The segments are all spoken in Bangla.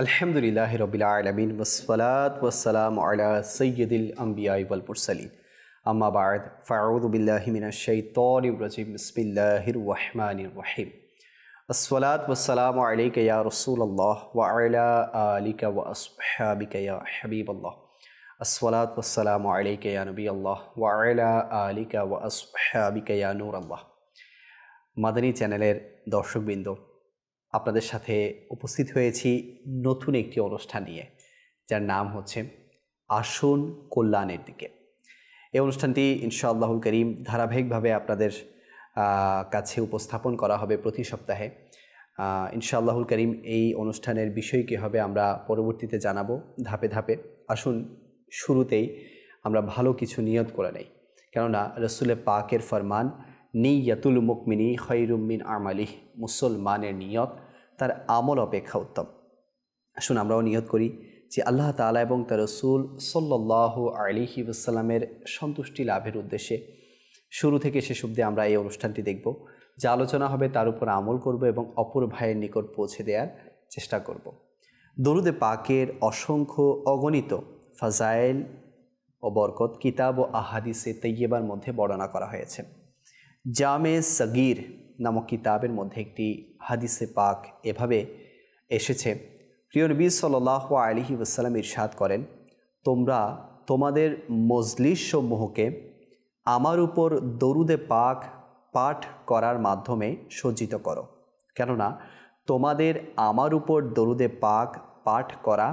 আলহামদুলিল্লাহি রাব্বিল আলামিন ওয়াসসালাতু ওয়াসসালামু আলা সাইয়্যিদিল আমবিয়াই ওয়াল মুরসালিন আম্মা বা'দ ফাআউযু বিল্লাহি মিনাশ শাইতানির রাজিম বিসমিল্লাহির রহমানির রহিম আসসালাতু ওয়াসসালামু আলাইকা ইয়া রাসূলুল্লাহ ওয়া আলা আলিকা ওয়া আসহাবিকা ইয়া হাবিবাল্লাহ আসসালাতু ওয়াসসালামু আলাইকা ইয়া নবিয়াল্লাহ ওয়া আলা আলিকা ওয়া আসহাবিকা ইয়া নূরাল্লাহ। মাদানী চ্যানেলের দর্শকবৃন্দ, আপনাদের সাথে উপস্থিত হয়েছি নতুন একটি অনুষ্ঠান নিয়ে, যার নাম হচ্ছে আসুন কল্যাণের দিকে। এই অনুষ্ঠানটি ইনশাআল্লাহুল করিম ধারাবাহিকভাবে আপনাদের কাছে উপস্থাপন করা হবে প্রতি সপ্তাহে। ইনশাআল্লাহুল করিম এই অনুষ্ঠানের বিষয় কী হবে আমরা পরবর্তীতে জানাবো ধাপে ধাপে। আসুন শুরুতেই আমরা ভালো কিছু নিয়ত করে নেই, কেননা রসুলে পাকের ফরমান নিয়াতুল মুকমিনী খৈরুম মিন আমালিহ, মুসলমানের নিয়ত তার আমল অপেক্ষা উত্তম। আসুন আমরাও নিয়ত করি যে আল্লাহ তাআলা এবং তার রসুল সাল্লাল্লাহু আলাইহি ওয়াসাল্লামের সন্তুষ্টি লাভের উদ্দেশ্যে শুরু থেকে শেষ অবধি আমরা এই অনুষ্ঠানটি দেখব। যা আলোচনা হবে তার উপর আমল করব এবং অপর ভাইয়ের নিকট পৌঁছে দেওয়ার চেষ্টা করব। দরুদে পাকের অসংখ্য অগণিত ফাজাইল ও বরকত কিতাব ও আহাদিসে তৈয়বার মধ্যে বর্ণনা করা হয়েছে। জামে সগীর নামক কিতাবের মধ্যে একটি হাদিসে পাক এভাবে এসেছে, প্রিয় নবী সাল্লাল্লাহু আলাইহি ওয়াসাল্লাম ইরশাদ করেন, তোমরা তোমাদের মজলিস সমূহকে আমার উপর দরুদে পাক পাঠ করার মাধ্যমে সজ্জিত করো, কেননা তোমাদের আমার উপর দরুদে পাক পাঠ করা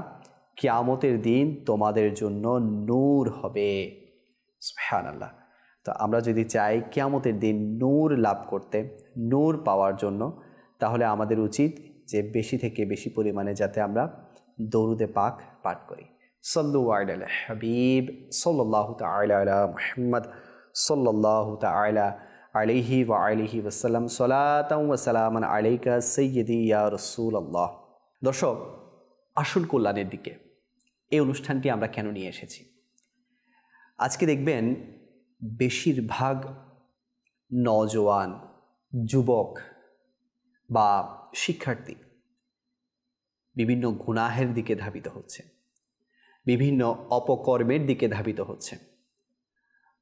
কিয়ামতের দিন তোমাদের জন্য নূর হবে। সুবহানাল্লাহ। তো আমরা যদি চাই কিয়ামতের দিন নূর লাভ করতে, নূর পাওয়ার জন্য, তাহলে আমাদের উচিত যে বেশি থেকে বেশি পরিমাণে যাতে আমরা দরুদে পাক পাঠ করি। সাল্লু আলা হাবিব সাল্লাল্লাহু তাআলা আলা মুহাম্মদ সাল্লাল্লাহু তাআলা আলাইহি ওয়া আলিহি ওয়াসাল্লাম সালাতাও ওয়া সালামান আলাইকা সাইয়্যিদি ইয়া রাসূলুল্লাহ। দর্শক, আসুন কল্যাণের দিকে এই অনুষ্ঠানটি আমরা কেন নিয়ে এসেছি? আজকে দেখবেন বেশিরভাগ নওজোয়ান, যুবক বা শিক্ষার্থী বিভিন্ন গুনাহের দিকে ধাবিত হচ্ছে, বিভিন্ন অপকর্মের দিকে ধাবিত হচ্ছে।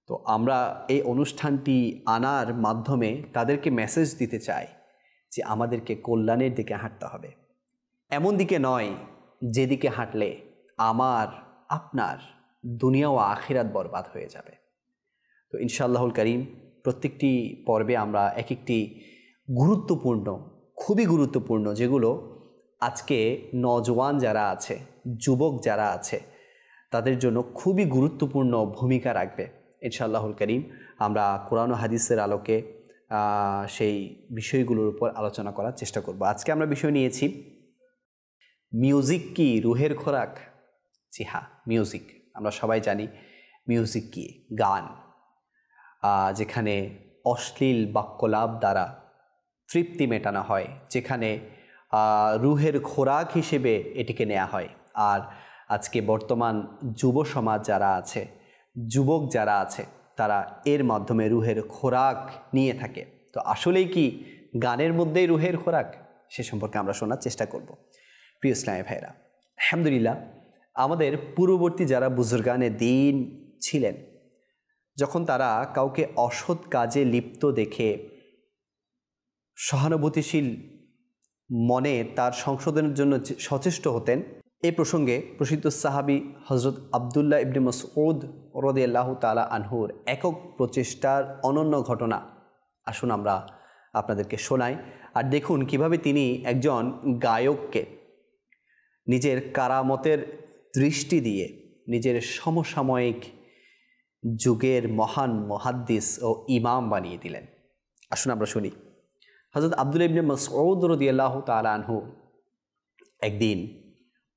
তো আমরা এই অনুষ্ঠানটি আনার মাধ্যমে তাদেরকে মেসেজ দিতে চাই যে আমাদেরকে কল্যাণের দিকে হাঁটতে হবে, এমন দিকে নয় যেদিকে হাঁটলে আমার আপনার দুনিয়া ও আখিরাত বরবাদ হয়ে যাবে। তো ইনশাআল্লাহুল করিম প্রত্যেকটি পর্বে আমরা এক একটি গুরুত্বপূর্ণ, খুবই গুরুত্বপূর্ণ, যেগুলো আজকে নওজোয়ান যারা আছে, যুবক যারা আছে, তাদের জন্য খুবই গুরুত্বপূর্ণ ভূমিকা রাখবে। ইনশাআল্লাহুল করিম আমরা কোরআন ও হাদিসের আলোকে সেই বিষয়গুলোর উপর আলোচনা করার চেষ্টা করব। আজকে আমরা বিষয় নিয়েছি মিউজিক কি রুহের খোরাক? জি হ্যাঁ, মিউজিক। আমরা সবাই জানি মিউজিক কি, গান, যেখানে অশ্লীল বাক্যলাপ দ্বারা তৃপ্তি মেটানো হয়, যেখানে রুহের খোরাক হিসেবে এটিকে নেওয়া হয়। আর আজকে বর্তমান যুব সমাজ যারা আছে, যুবক যারা আছে, তারা এর মাধ্যমে রুহের খোরাক নিয়ে থাকে। তো আসলেই কি গানের মধ্যেই রুহের খোরাক? সে সম্পর্কে আমরা শোনার চেষ্টা করব। প্রিয় ইসলামী ভাইরা, আলহামদুলিল্লাহ, আমাদের পূর্ববর্তী যারা বুজুর্গানে দ্বীন ছিলেন, যখন তারা কাউকে অসৎ কাজে লিপ্ত দেখে সহানুভূতিশীল মনে তার সংশোধনের জন্য সচেষ্ট হতেন, এই প্রসঙ্গে প্রসিদ্ধ সাহাবী হযরত আব্দুল্লাহ ইবনে মাসউদ রাদিয়াল্লাহু তাআলা আনহুর একক প্রচেষ্টার অনন্য ঘটনা আসুন আমরা আপনাদেরকে শোনাই। আর দেখুন কিভাবে তিনি একজন গায়ককে নিজের কারামতের দৃষ্টি দিয়ে নিজের সমসাময়িক যুগের মহান মুহাদ্দিস ও ইমাম বানিয়ে দিলেন। আসুন আমরা শুনি। হযরত আব্দুল্লাহ ইবনে মাসউদ রাদিয়াল্লাহু তাআলা আনহু একদিন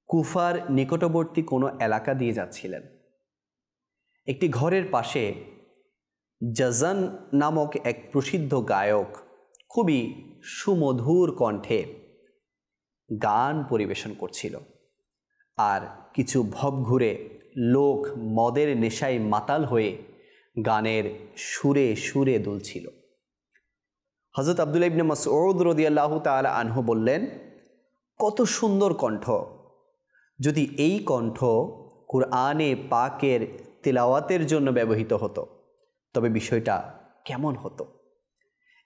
কুফার নিকটবর্তী কোনো এলাকা দিয়ে যাচ্ছিলেন। একটি ঘরের পাশে জাজান নামক এক প্রসিদ্ধ গায়ক খুবই সুমধুর কণ্ঠে গান পরিবেশন করছিল, আর কিছু ভবঘুরে লোক মদের নেশায় মাতাল হয়ে গানের সুরে সুরে দুলছিল। হযরত আব্দুল্লাহ ইবনে মাসউদ রাদিয়াল্লাহু তাআলা আনহু বললেন, কত সুন্দর কণ্ঠ, যদি এই কণ্ঠ কুরআনে পাকের তিলাওয়াতের জন্য ব্যবহৃত হতো তবে বিষয়টা কেমন হতো।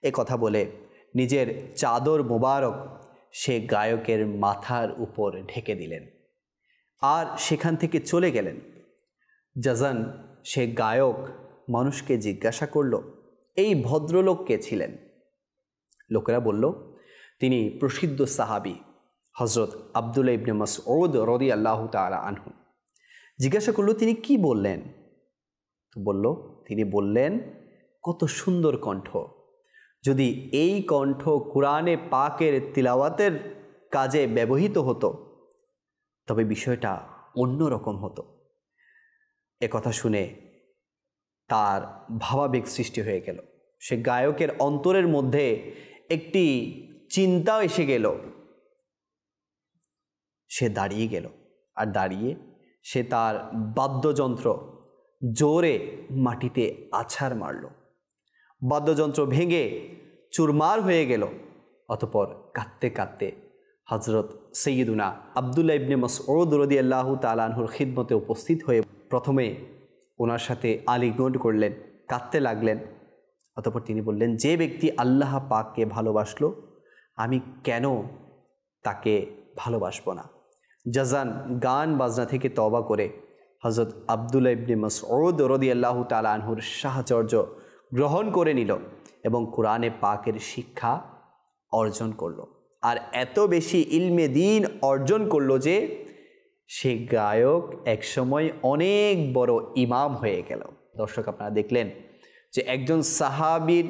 এ কথা বলে নিজের চাদর মোবারক সে গায়কের মাথার উপর ঢেকে দিলেন আর সেখান থেকে চলে গেলেন। জাজান সে গায়ক মানুষকে জিজ্ঞাসা করল, এই ভদ্রলোক কে ছিলেন? লোকেরা বলল, তিনি প্রসিদ্ধ সাহাবী হযরত আব্দুল্লাহ ইবনে মাসউদ রাদিয়াল্লাহু তাআলা আনহু। জিজ্ঞাসা করল, তিনি কি বললেন? তো বলল, তিনি বললেন, কত সুন্দর কণ্ঠ, যদি এই কণ্ঠ কুরআনে পাকের তিলাওয়াতের কাজে ব্যবহৃত হতো তবে বিষয়টা অন্যরকম হতো। এ কথা শুনে তার ভাবাবেগ সৃষ্টি হয়ে গেল। সে গায়কের অন্তরের মধ্যে একটি চিন্তা এসে গেল। সে দাঁড়িয়ে গেল আর দাঁড়িয়ে সে তার বাদ্যযন্ত্র জোরে মাটিতে আছাড় মারল। বাদ্যযন্ত্র ভেঙে চুরমার হয়ে গেল। অতঃপর কাঁদতে কাঁদতে হযরত সৈয়দুনা আব্দুল্লাহ ইবনে মাসউদ রাদিয়াল্লাহু তাআলা আনহুর খিদমতে উপস্থিত হয়ে প্রথমে ওনার সাথে আলিঙ্গন করলেন, কাঁদতে লাগলেন। অতঃপর তিনি বললেন, যে ব্যক্তি আল্লাহ পাককে ভালোবাসলো আমি কেন তাকে ভালোবাসবো না। জাজান গান বাজনা থেকে তওবা করে হযরত আব্দুল্লাহ ইবনে মাসউদ রাদিয়াল্লাহু তাআলা আনহুর সাহচর্য গ্রহণ করে নিল এবং কুরআনে পাকের শিক্ষা অর্জন করলো। আর এত বেশি ইলমে দ্বীন অর্জন করলো যে সে গায়ক একসময় অনেক বড় ইমাম হয়ে গেল। দর্শক, আপনারা দেখলেন যে একজন সাহাবীর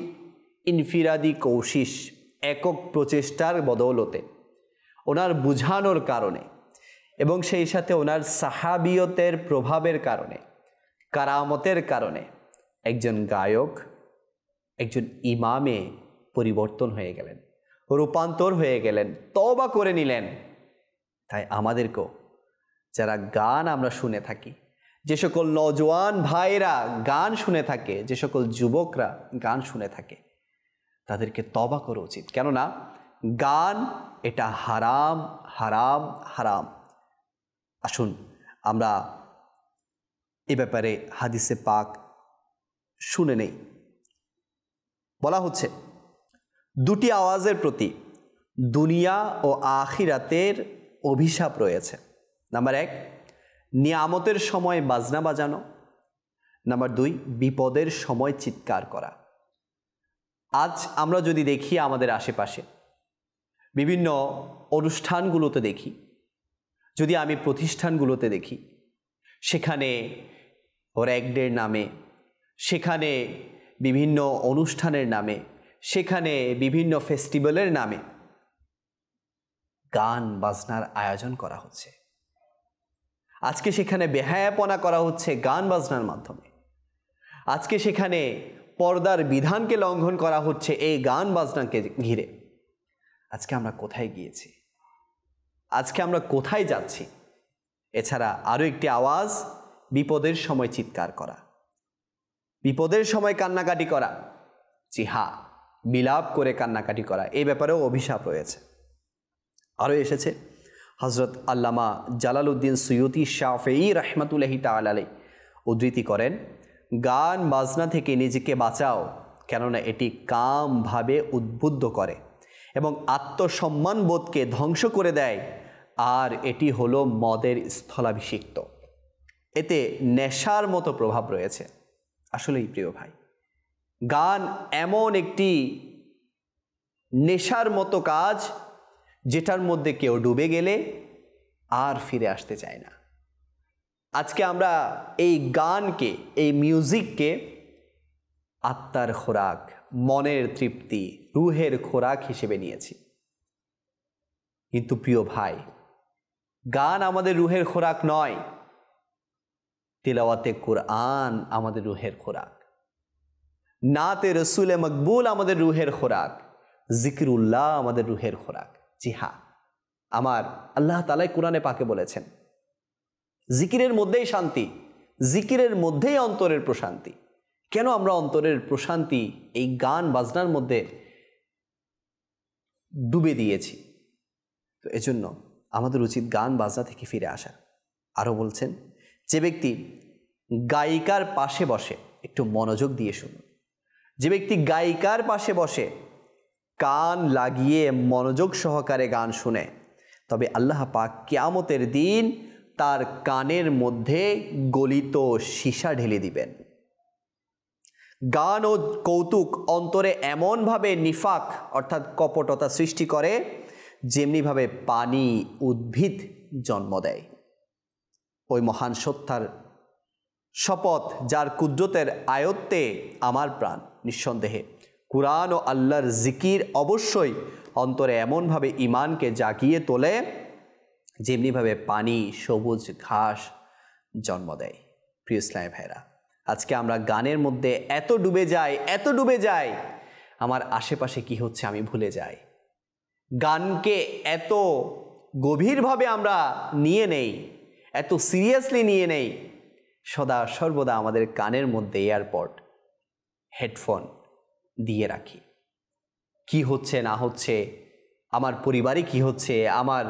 ইনফিরাদি কৌশিশ, একক প্রচেষ্টার বদৌলতে, ওনার বুঝানোর কারণে এবং সেই সাথে ওনার সাহাবিয়তের প্রভাবের কারণে, কারামতের কারণে একজন গায়ক একজন ইমামে পরিবর্তন হয়ে গেলেন, রূপান্তর হয়ে গেলেন, তওবা করে নিলেন। তাই আমাদেরকেও যারা গান আমরা শুনে থাকি, যে সকল নওজোয়ান ভাইরা গান শুনে থাকে, যে সকল যুবকরা গান শুনে থাকে, তাদেরকে তওবা করা উচিত। কেননা গান এটা হারাম, হারাম, হারাম। আসুন আমরা এ ব্যাপারে হাদিসে পাক শুনে নেই। বলা হচ্ছে, দুটি আওয়াজের প্রতি দুনিয়া ও আখিরাতের অভিশাপ রয়েছে। নাম্বার 1, নিয়ামতের সময় বাজনা বাজানো। নাম্বার 2, বিপদের সময় চিৎকার করা। আজ আমরা যদি দেখি আমাদের আশেপাশে বিভিন্ন অনুষ্ঠানগুলোতে দেখি, যদি আমি প্রতিষ্ঠানগুলোতে দেখি, সেখানে র্যাগডের নামে, সেখানে বিভিন্ন অনুষ্ঠানের নামে, সেখানে বিভিন্ন ফেস্টিভ্যালের নামে গান বাজনার আয়োজন করা হচ্ছে। আজকে সেখানে বেহায়াপনা করা হচ্ছে গান বাজনার মাধ্যমে। আজকে সেখানে পর্দার বিধানকে লঙ্ঘন করা হচ্ছে এই গান বাজনাকে ঘিরে। আজকে আমরা কোথায় গিয়েছি? আজকে আমরা কোথায় যাচ্ছি? এছাড়া আরও একটি আওয়াজ, বিপদের সময় চিৎকার করা, বিপদের সময় কান্নাকাটি করা। জি হ্যাঁ, বিলাপ করে কান্নাকাটি করা, এই ব্যাপারেও অভিশাপ রয়েছে। আরও এসেছে, হযরত আল্লামা জালালউদ্দিন সুয়ুতি শাফেঈ রাহমাতুল্লাহি তাআলা আলাইহি উদ্ধৃতি করেন, গান বাজনা থেকে নিজেকে বাঁচাও, কেননা এটি কামভাবে উদ্বুদ্ধ করে এবং আত্মসম্মান বোধকে ধ্বংস করে দেয়, আর এটি হলো মদের স্থলাভিষিক্ত। এতে নেশার মতো প্রভাব রয়েছে। আসলেই প্রিয় ভাই, গান এমন একটি নেশার মতো কাজ যেটার মধ্যে কেউ ডুবে গেলে আর ফিরে আসতে চায় না। আজকে আমরা এই গানকে, এই মিউজিককে আত্মার খোরাক, মনের তৃপ্তি, রুহের খোরাক হিসেবে নিয়েছি। কিন্তু প্রিয় ভাই, গান আমাদের রুহের খোরাক নয়। তিলাওয়াতে কুরআন আমাদের রুহের খোরাক, নাতে রসুলে মকবুল আমাদের রুহের খোরাক, জিকিরুল্লাহ আমাদের রুহের খোরাক। জি হ্যাঁ, আমার আল্লাহ তাআলা কুরআনে পাকে বলেছেন, জিকিরের মধ্যেই শান্তি, জিকিরের মধ্যেই অন্তরের প্রশান্তি। কেন আমরা অন্তরের প্রশান্তি এই গান বাজনার মধ্যে ডুবে দিয়েছি? তো এজন্য আমাদের উচিত গান বাজনা থেকে ফিরে আসা। আরও বলছেন, যে ব্যক্তি গায়িকার পাশে বসে, একটু মনোযোগ দিয়ে শুনুন, যে ব্যক্তি গায়িকার পাশে বসে কান লাগিয়ে মনোযোগ সহকারে গান শুনে, তবে আল্লাহ পাক কিয়ামতের দিন তার কানের মধ্যে গলিত সীসা ঢেলে দিবেন। গান ও কৌতুক অন্তরে এমনভাবে নিফাক অর্থাৎ কপটতা সৃষ্টি করে, যেমনিভাবে পানি উদ্ভিদ জন্ম দেয়। ওই মহান সত্তার শপথ, যার কুদরতের আয়ত্তে আমার প্রাণ, নিঃসন্দেহে কুরআন ও আল্লাহর জিকির অবশ্যই অন্তরে এমনভাবে ঈমানকে জাগিয়ে তোলে, যেমনিভাবে পানি সবুজ ঘাস জন্ম দেয়। প্রিয় ইসলামী ভাইরা, আজকে আমরা গানের মধ্যে এত ডুবে যাই, আমার আশেপাশে কি হচ্ছে আমি ভুলে যাই। গানকে এত গভীরভাবে আমরা নিয়ে নেই, এত সিরিয়াসলি নিয়ে নেই, সদা সর্বদা আমাদের কানের মধ্যে এয়ারপড, হেডফোন দিয়ে রাখি। কি হচ্ছে না হচ্ছে, আমার পরিবারে কি হচ্ছে, আমার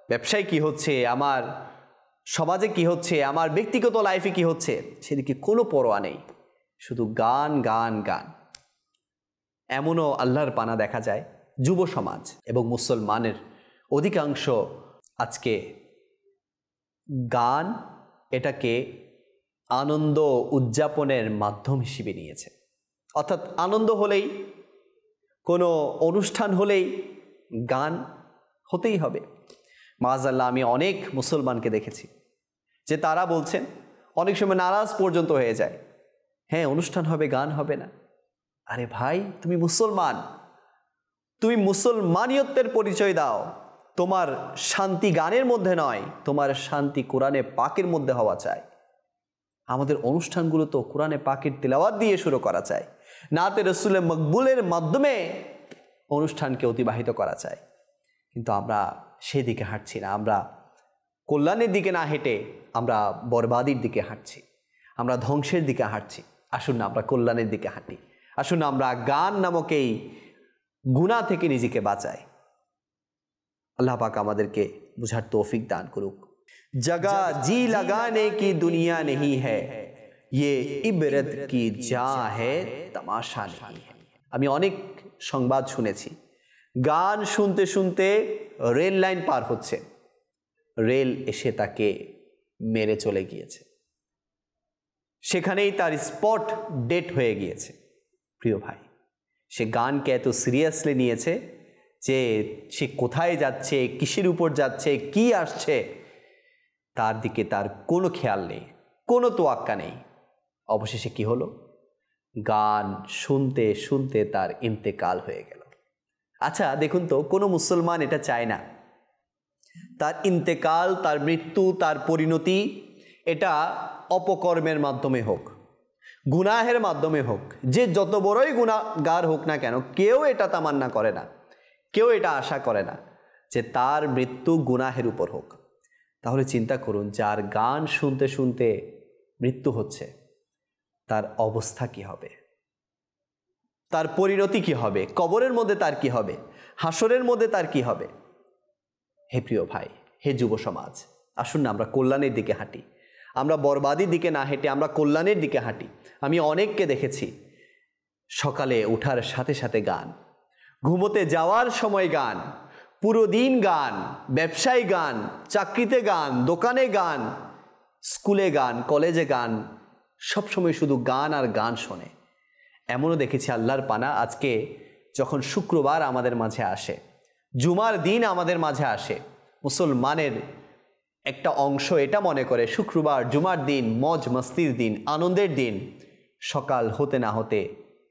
ব্যবসায় কি হচ্ছে, আমার সমাজে কি হচ্ছে, আমার ব্যক্তিগত লাইফে কি হচ্ছে, সেদিকে কোনো পরোয়া নেই, শুধু গান গান গান। এমনও আল্লাহর পানা দেখা যায় যুব সমাজ এবং মুসলমানের অধিকাংশ আজকে গান এটাকে আনন্দ উদযাপনের মাধ্যম হিসেবে নিয়েছে। অর্থাৎ আনন্দ হলেই, কোনো অনুষ্ঠান হলেই গান হতেই হবে। মাআযাল্লাহ, আমি অনেক মুসলমানকে দেখেছি যে তারা বলছেন, অনেক সময় নারাজ পর্যন্ত হয়ে যায়, হ্যাঁ অনুষ্ঠান হবে, গান হবে না। আরে ভাই, তুমি মুসলমান, তুমি মুসলমানিয়তের পরিচয় দাও। তোমার শান্তি গানের মধ্যে নয়, তোমার শান্তি কোরআনে পাকের মধ্যে হওয়া চাই। আমাদের অনুষ্ঠানগুলো তো কোরআনে পাকের তিলাওয়াত দিয়ে শুরু করা চাই, নাতে রসুলে মকবুলের মাধ্যমে অনুষ্ঠানকে অতিবাহিত করা চাই। কিন্তু আমরা সেদিকে হাঁটছি না, আমরা কল্যাণের দিকে না হেঁটে আমরা বরবাদির দিকে হাঁটছি, আমরা ধ্বংসের দিকে হাঁটছি। আসুন না আমরা কল্যাণের দিকে হাঁটি, আসুন না আমরা গান নামক এই গুনাহ থেকে নিজেকে বাঁচাই। আল্লাহ পাক আমাদেরকে বুঝার তৌফিক দান করুক। जगह जी लगाने की दुनिया नहीं है, ये इबरत की जा है, तमाशा नहीं है। আমি অনেক সংবাদ শুনেছি, গান শুনতে শুনতে রেল লাইন পার হচ্ছে, রেল এসে তাকে মেরে চলে গিয়েছে, সেখানেই তার স্পট ডেট হয়ে গিয়েছে। প্রিয় ভাই, সে গানকে এত সিরিয়াসলি নিয়েছে যে সে কোথায় যাচ্ছে, কিসের উপর যাচ্ছে, কি আসছে, তার দিকে তার কোনো খেয়াল নেই, কোনো তোয়াক্কা নেই। অবশেষে কি হলো? গান শুনতে শুনতে তার ইন্তেকাল হয়ে গেল। আচ্ছা দেখুন তো, কোনো মুসলমান এটা চায় না তার ইন্তেকাল, তার মৃত্যু, তার পরিণতি এটা অপকর্মের মাধ্যমে হোক, গুনাহের মাধ্যমে হোক, যে যত বড়ই গুনাহগার হোক না কেন, কেউ এটা তামান্না করে না, কেউ এটা আশা করে না যে তার মৃত্যু গুনাহের উপর হোক। তাহলে চিন্তা করুন, যার গান শুনতে শুনতে মৃত্যু হচ্ছে, তার অবস্থা কি হবে, তার পরিণতি কি হবে, কবরের মধ্যে তার কি হবে, হাসরের মধ্যে তার কি হবে। হে প্রিয় ভাই, হে যুব সমাজ, আসুন না আমরা কল্যাণের দিকে হাঁটি, আমরা বরবাদির দিকে না হেঁটে আমরা কল্যাণের দিকে হাঁটি। আমি অনেককে দেখেছি সকালে ওঠার সাথে সাথে গান, ঘুমোতে যাওয়ার সময় গান, পুরো দিন গান, ব্যবসায় গান, চাকরিতে গান, দোকানে গান, স্কুলে গান, কলেজে গান, সবসময় শুধু গান আর গান শোনে। এমনও দেখেছি আল্লাহর পানা, আজকে যখন শুক্রবার আমাদের মাঝে আসে, জুমার দিন আমাদের মাঝে আসে, মুসলমানের একটা অংশ এটা মনে করে শুক্রবার জুমার দিন মজ মস্তির দিন, আনন্দের দিন। সকাল হতে না হতে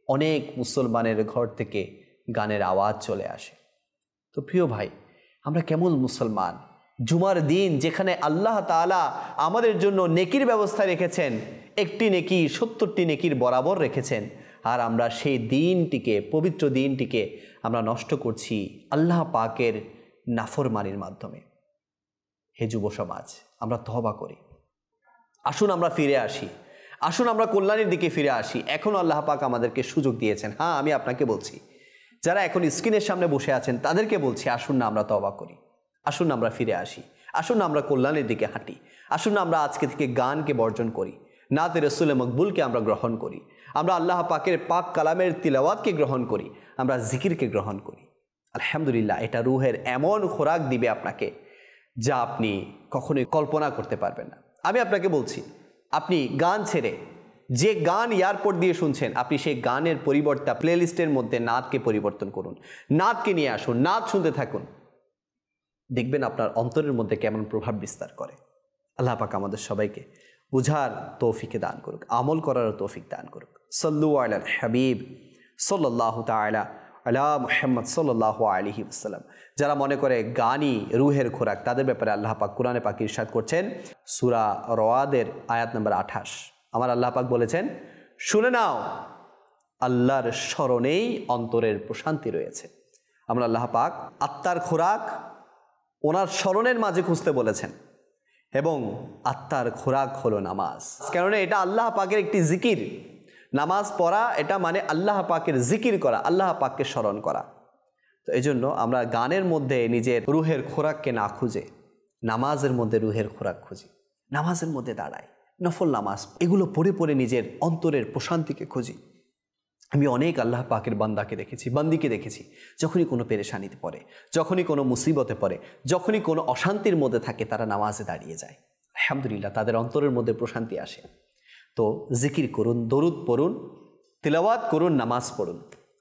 অনেক মুসলমানের ঘর থেকে গানের আওয়াজ চলে আসে। তো প্রিয় ভাই, আমরা কেমন মুসলমান? জুমার দিন যেখানে আল্লাহ তাআলা আমাদের জন্য নেকির ব্যবস্থা রেখেছেন, একটি নেকি 70টি নেকির বরাবর রেখেছেন, আর আমরা সেই দিনটিকে, পবিত্র দিনটিকে আমরা নষ্ট করছি আল্লাহ পাকের নাফরমানির মাধ্যমে। হে যুব সমাজ, আমরা তওবা করি, আসুন আমরা ফিরে আসি, আসুন আমরা কল্যাণের দিকে ফিরে আসি। এখন আল্লাহ পাক আমাদেরকে সুযোগ দিয়েছেন। হ্যাঁ, আমি আপনাকে বলছি, যারা এখন স্ক্রিনের সামনে বসে আছেন তাদেরকে বলছি, আসুন না আমরা তওবা করি, আসুন আমরা ফিরে আসি, আসুন আমরা কল্যাণের দিকে হাঁটি, আসুন আমরা আজকে থেকে গানকে বর্জন করি, নাতে রসুলে মকবুলকে আমরা গ্রহণ করি, আমরা আল্লাহ পাকের পাক কালামের তিলাওয়াতকে গ্রহণ করি, আমরা জিকিরকে গ্রহণ করি। আলহামদুলিল্লাহ, এটা রুহের এমন খোরাক দিবে আপনাকে যা আপনি কখনোই কল্পনা করতে পারবেন না। আমি আপনাকে বলছি, আপনি গান ছেড়ে যে গান এয়ারপোর্ট দিয়ে শুনছেন, আপনি সেই গানের পরিবর্তে প্লেলিস্টের মধ্যে নাতকে পরিবর্তন করুন, নাতকে নিয়ে আসুন, নাত শুনতে থাকুন, দেখবেন আপনার অন্তরের মধ্যে কেমন প্রভাব বিস্তার করে। আল্লাহ পাক আমাদের সবাইকে বুঝার তৌফিকে দান করুক, আমল করার তৌফিক দান করুক। সল্লু আলাল হাবিব সাল্লাল্লাহু তাআলা আলা মুহাম্মদ সাল্লাল্লাহু আলাইহি ওয়াসাল্লাম। যারা মনে করে গানই রুহের খোরাক, তাদের ব্যাপারে আল্লাহ পাক কোরআনে পাক ইরশাদ করছেন, সূরা রওয়াদের আয়াত নম্বর 28। আমার আল্লাহ পাক বলেছেন, শুনে নাও, আল্লাহর স্মরণেই অন্তরের প্রশান্তি রয়েছে। আমরা আল্লাহ পাক আত্মার খোরাক ওনার স্মরণের মাঝে খুঁজতে বলেছেন, এবং আত্মার খোরাক হলো নামাজ। কেননা এটা আল্লাহ পাকের একটি জিকির। নামাজ পড়া এটা মানে আল্লাহ পাকের জিকির করা, আল্লাহ পাককে স্মরণ করা। তো এই জন্য আমরা গানের মধ্যে নিজের রুহের খোরাককে না খুঁজে নামাজের মধ্যে রুহের খোরাক খুঁজি, নামাজের মধ্যে দাঁড়াই, নফল নামাজ এগুলো পড়ে পড়ে নিজের অন্তরের প্রশান্তিকে খুঁজি। আমি অনেক আল্লাহ পাকের বান্দাকে দেখেছি, বান্দিকে দেখেছি, যখনই কোনো পেরেশানিতে পড়ে, যখনই কোনো মুসিবতে পড়ে, যখনই কোনো অশান্তির মধ্যে থাকে, তারা নামাজে দাঁড়িয়ে যায়। আলহামদুলিল্লাহ, তাদের অন্তরের মধ্যে প্রশান্তি আসে। তো জিকির করুন, দরুদ পড়ুন, তিলাওয়াত করুন, নামাজ পড়ুন,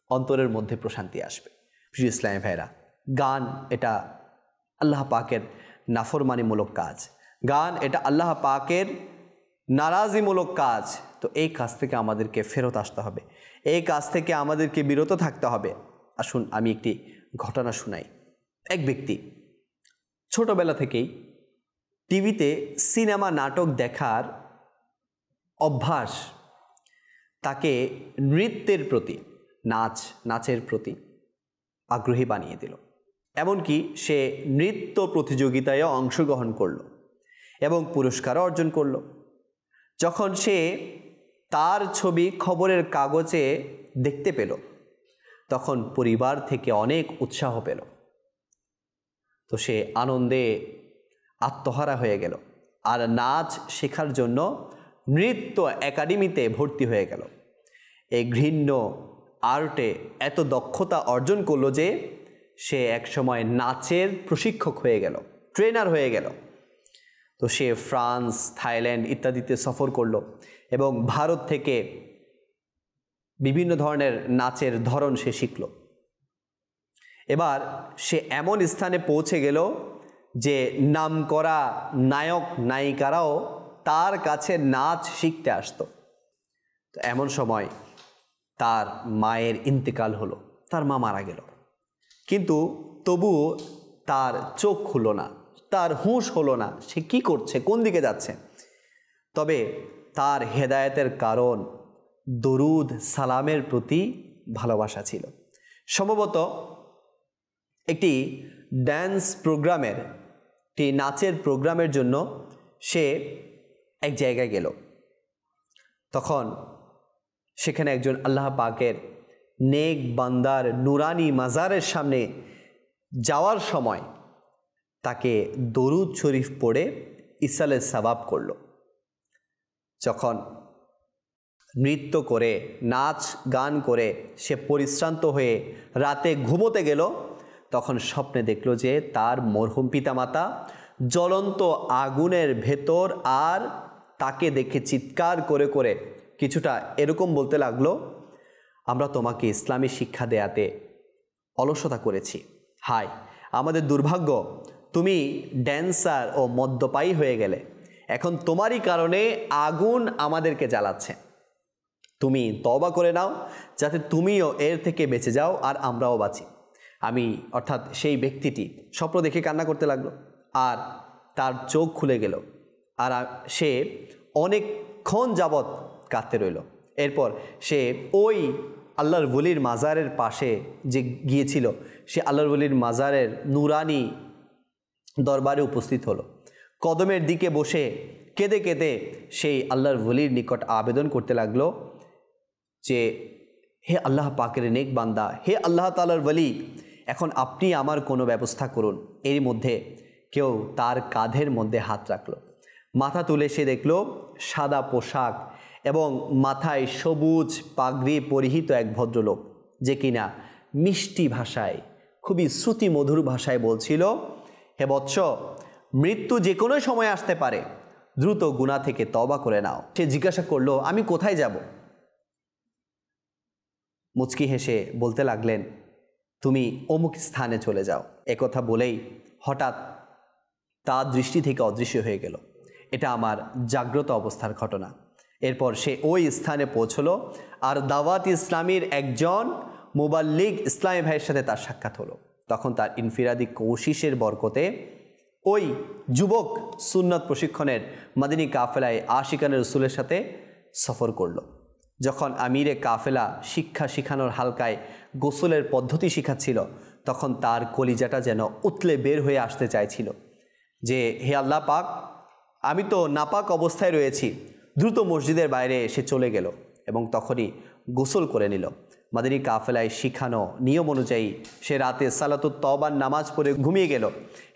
অন্তরের মধ্যে প্রশান্তি আসবে। প্রিয় ইসলামী ভাইরা, গান এটা আল্লাহ পাকের নাফরমানিমূলক কাজ, গান এটা আল্লাহ পাকের নারাজিমূলক কাজ। তো এই কাজ থেকে আমাদেরকে ফেরত আসতে হবে, এই কাজ থেকে আমাদেরকে বিরত থাকতে হবে। আসুন আমি একটি ঘটনা শোনাই। এক ব্যক্তি ছোটবেলা থেকেই টিভিতে সিনেমা নাটক দেখার অভ্যাস তাকে নৃত্যের প্রতি, নাচের প্রতি আগ্রহী বানিয়ে দিল। এমনকি সে নৃত্য প্রতিযোগিতায় অংশগ্রহণ করল এবং পুরস্কারও অর্জন করল। যখন সে তার ছবি খবরের কাগজে দেখতে পেল, তখন পরিবার থেকে অনেক উৎসাহ পেল। তো সে আনন্দে আত্মহারা হয়ে গেল, আর নাচ শেখার জন্য নৃত্য একাডেমিতে ভর্তি হয়ে গেল। এই ঘৃণ্য আর্টে এত দক্ষতা অর্জন করলো যে সে একসময় নাচের প্রশিক্ষক হয়ে গেল, ট্রেনার হয়ে গেল। তো সে ফ্রান্স, থাইল্যান্ড ইত্যাদিতে সফর করলো এবং ভারত থেকে বিভিন্ন ধরনের নাচের ধরন সে শিখল। এবার সে এমন স্থানে পৌঁছে গেল যে নামকরা নায়ক নায়িকারাও তার কাছে নাচ শিখতে আসতো। তো এমন সময় তার মায়ের ইন্তেকাল হলো, তার মা মারা গেল। কিন্তু তবুও তার চোখ খুলল না, তার হুঁশ হলো না সে কি করছে, কোন দিকে যাচ্ছে। তবে তার হেদায়েতের কারণ দরুদ সালামের প্রতি ভালোবাসা ছিল। সম্ভবত একটি ড্যান্স প্রোগ্রামের, একটি নাচের প্রোগ্রামের জন্য সে এক জায়গায় গেল। তখন সেখানে একজন আল্লাহ পাকের নেক বান্দার নুরানি মাজারের সামনে যাওয়ার সময় তাকে দরুদ শরীফ পড়ে ইসালের সওয়াব করল। যখন নৃত্য করে, নাচ গান করে সে পরিশ্রান্ত হয়ে রাতে ঘুমোতে গেল, তখন স্বপ্নে দেখল যে তার মরহুম পিতামাতা জ্বলন্ত আগুনের ভেতর, আর তাকে দেখে চিৎকার করে করে কিছুটা এরকম বলতে লাগলো, আমরা তোমাকে ইসলামী শিক্ষা দেয়াতে অলসতা করেছি, হায় আমাদের দুর্ভাগ্য, তুমি ড্যান্সার ও মদ্যপায়ী হয়ে গেলে, এখন তোমারই কারণে আগুন আমাদেরকে জ্বালাচ্ছে, তুমি তওবা করে নাও যাতে তুমিও এর থেকে বেঁচে যাও আর আমরাও বাঁচি। আমি অর্থাৎ সেই ব্যক্তিটি স্বপ্ন দেখে কান্না করতে লাগলো, আর তার চোখ খুলে গেল, আর সে অনেকক্ষণ যাবৎ কাঁদতে রইল। এরপর সে ওই আল্লাহর ওলির মাজারের পাশে যে গিয়েছিল, সে আল্লাহর ওলির মাজারের নুরানি দরবারে উপস্থিত হলো। কদমের দিকে বসে কেঁদে কেঁদে সেই আল্লাহর ওলির নিকট আবেদন করতে লাগলো যে হে আল্লাহ পাকের নেক বান্দা, হে আল্লাহ তাআলার ওলি, এখন আপনি আমার কোনো ব্যবস্থা করুন। এর মধ্যে কেউ তার কাঁধের মধ্যে হাত রাখলো, মাথা তুলে সে দেখল সাদা পোশাক এবং মাথায় সবুজ পাগড়ি পরিহিত এক ভদ্রলোক, যে কিনা মিষ্টি ভাষায়, খুবই শ্রুতিমধুর ভাষায় বলছিল, হে বৎস, মৃত্যু যে কোনো সময় আসতে পারে, দ্রুত গুনাহ থেকে তওবা করে নাও। সে জিজ্ঞাসা করলো, আমি কোথায় যাব? মুচকি হেসে বলতে লাগলেন, তুমি অমুক স্থানে চলে যাও। একথা বলেই হঠাৎ তার দৃষ্টি থেকে অদৃশ্য হয়ে গেল। এটা আমার জাগ্রত অবস্থার ঘটনা। এরপর সে ওই স্থানে পৌঁছলো আর দাওয়াত ইসলামীর একজন মুবাল্লিগ ইসলামী ভাইয়ের সাথে তার সাক্ষাৎ হলো। তখন তার ইনফিরাদি কোশিশের বরকতে ওই যুবক সুন্নত প্রশিক্ষণের মাদিনী কাফেলায় আশিকানে রসুলের সাথে সফর করলো। যখন আমিরে কাফেলা শিক্ষা শিখানোর হালকায় গোসলের পদ্ধতি শিখাচ্ছিল, তখন তার কলিজাটা যেন উতলে বের হয়ে আসতে চাইছিল যে, হে আল্লাহ পাক, আমি তো নাপাক অবস্থায় রয়েছি। দ্রুত মসজিদের বাইরে সে চলে গেল এবং তখনই গোসল করে নিল। মাদিনী কাফেলায় শিখানো নিয়ম অনুযায়ী সে রাতে সালাতুত তওবার নামাজ পড়ে ঘুমিয়ে গেল।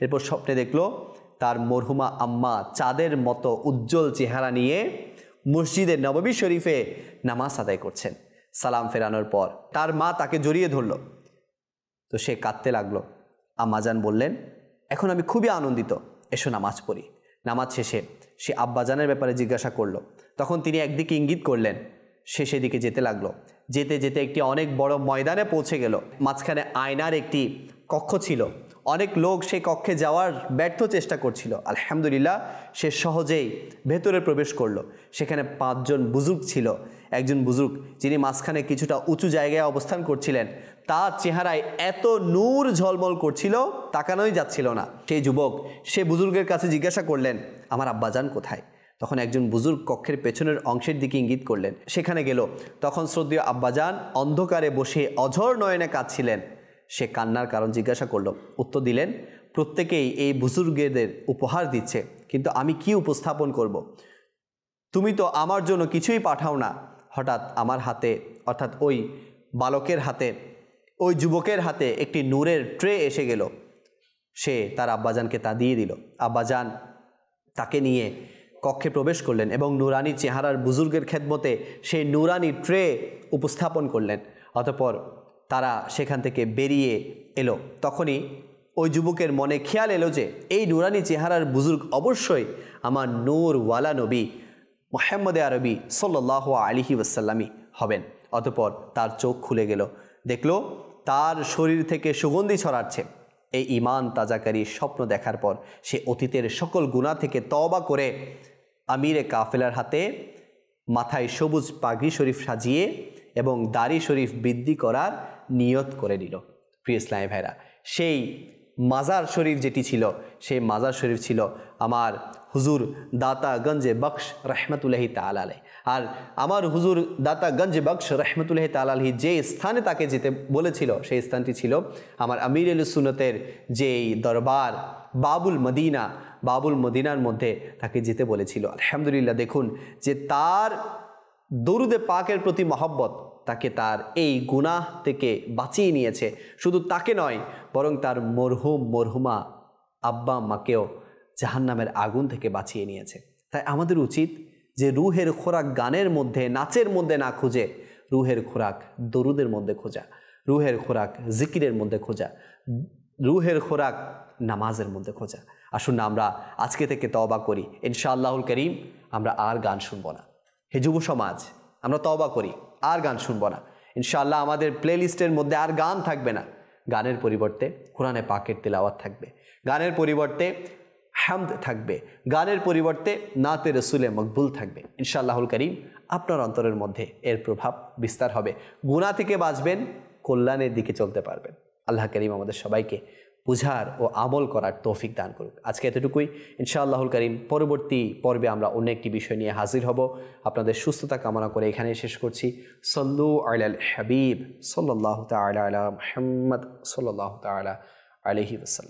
এরপর স্বপ্নে দেখল তার মরহুমা আম্মা চাঁদের মতো উজ্জ্বল চেহারা নিয়ে মসজিদে নববী শরীফে নামাজ আদায় করছেন। সালাম ফেরানোর পর তার মা তাকে জড়িয়ে ধরল, তো সে কাঁদতে লাগলো। আম্মাজান বললেন, এখন আমি খুবই আনন্দিত, এসো নামাজ পড়ি। নামাজ শেষে সে আব্বাজানের ব্যাপারে জিজ্ঞাসা করলো। তখন তিনি একদিকে ইঙ্গিত করলেন, সে সেদিকে যেতে লাগলো। যেতে যেতে একটি অনেক বড় ময়দানে পৌঁছে গেল। মাঝখানে আয়নার একটি কক্ষ ছিল। অনেক লোক সেই কক্ষে যাওয়ার ব্যর্থ চেষ্টা করছিল। আলহামদুলিল্লাহ সে সহজেই ভেতরে প্রবেশ করলো। সেখানে 5 জন বুজুর্গ ছিল। একজন বুজুর্গ যিনি মাঝখানে কিছুটা উঁচু জায়গায় অবস্থান করছিলেন, তার চেহারায় এত নূর ঝলমল করছিল, তাকানোই যাচ্ছিল না। সেই যুবক সে বুজুর্গের কাছে জিজ্ঞাসা করলেন, আমার আব্বাজান কোথায়? তখন একজন বুজুর্গ কক্ষের পেছনের অংশের দিকে ইঙ্গিত করলেন। সেখানে গেল। তখন শ্রদ্ধেয় আব্বাজান অন্ধকারে বসে অঝর নয়নে কাঁদছিলেন। সে কান্নার কারণ জিজ্ঞাসা করল। উত্তর দিলেন, প্রত্যেকেই এই বুজুর্গদের উপহার দিচ্ছে, কিন্তু আমি কি উপস্থাপন করব? তুমি তো আমার জন্য কিছুই পাঠাও না। হঠাৎ আমার হাতে, অর্থাৎ ওই বালকের হাতে, ওই যুবকের হাতে একটি নূরের ট্রে এসে গেল। সে তার আব্বাজানকে তা দিয়ে দিল। আব্বাজান তাকে নিয়ে কক্ষে প্রবেশ করলেন এবং নুরানি চেহারার বুজুর্গের খেদমতে সেই নুরানি ট্রে উপস্থাপন করলেন। অতঃপর তারা সেখান থেকে বেরিয়ে এলো। তখনই ওই যুবকের মনে খেয়াল এলো যে এই নুরানি চেহারার বুজুর্গ অবশ্যই আমার নূরওয়ালা নবী মুহাম্মদ আরবি সাল্লাল্লাহু আলাইহি ওয়াসাল্লামই হবেন। অতঃপর তার চোখ খুলে গেল, দেখল তার শরীর থেকে সুগন্ধি ছড়াচ্ছে। এই ঈমান তাজাকারী স্বপ্ন দেখার পর সে অতীতের সকল গুনাহ থেকে তওবা করে আমিরে কাফেলার হাতে মাথায় সবুজ পাগড়ি শরীফ সাজিয়ে এবং দাড়ি শরীফ বৃদ্ধি করার নিয়ত করে নিল। প্রিয় ইসলামী ভাইরা, সেই মাজার শরীফ যেটি ছিল, সেই মাজার শরীফ ছিল আমার হুজুর দাতা গঞ্জে বখশ রহমতুল্লাহি তাআলা আলাইহি। আর আমার হুজুর দাতা গঞ্জে বখশ রহমতুল্লাহি তাআলা আলাইহি যে স্থানে তাকে যেতে বলেছিল, সেই স্থানটি ছিল আমার আমির আহলে সুন্নতের যেই দরবার বাবুল মদিনা, বাবুল মদিনার মধ্যে তাকে যেতে বলেছিল। আলহামদুলিল্লাহ, দেখুন যে তার দরুদে পাকের প্রতি মহব্বত তাকে তার এই গুনাহ থেকে বাঁচিয়ে নিয়েছে। শুধু তাকে নয়, বরং তার মরহুমা আব্বা মাকেও জাহান্নামের আগুন থেকে বাঁচিয়ে নিয়েছে। তাই আমাদের উচিত যে রুহের খোরাক গানের মধ্যে, নাচের মধ্যে না খুঁজে, রুহের খোরাক দরুদের মধ্যে খোঁজা, রুহের খোরাক জিকিরের মধ্যে খোঁজা, রুহের খোরাক নামাজের মধ্যে খোঁজা। আসুন না আমরা আজকে থেকে তওবা করি। ইনশাআল্লাহুল করিম আমরা আর গান শুনবো না। হে যুব সমাজ, আমরা তওবা করি, আর গান শুনবো না। ইনশাআল্লাহ আমাদের প্লেলিস্টের মধ্যে আর গান থাকবে না। গানের পরিবর্তে কোরআনে পাকের তিলাওয়াত থাকবে, গানের পরিবর্তে হামদ থাকবে, গানের পরিবর্তে নাতে রসুলে মকবুল থাকবে। ইনশাআল্লাহুল করিম আপনার অন্তরের মধ্যে এর প্রভাব বিস্তার হবে। গুনাহ থেকে বাঁচবেন, কল্যাণের দিকে চলতে পারবেন। আল্লাহ করিম আমাদের সবাইকে বুঝার ও আমল করার তৌফিক দান করুক। আজকে এতটুকুই। ইনশাআল্লাহুল করিম পরবর্তী পর্বে আমরা অন্য একটি বিষয় নিয়ে হাজির হব। আপনাদের সুস্থতা কামনা করে এখানে শেষ করছি। সল্লু আলাল হাবিব সাল্লাল্লাহু তাআলা আলা মুহাম্মদ সাল্লাল্লাহু তাআলা আলাইহি ওয়াসাল্লাম।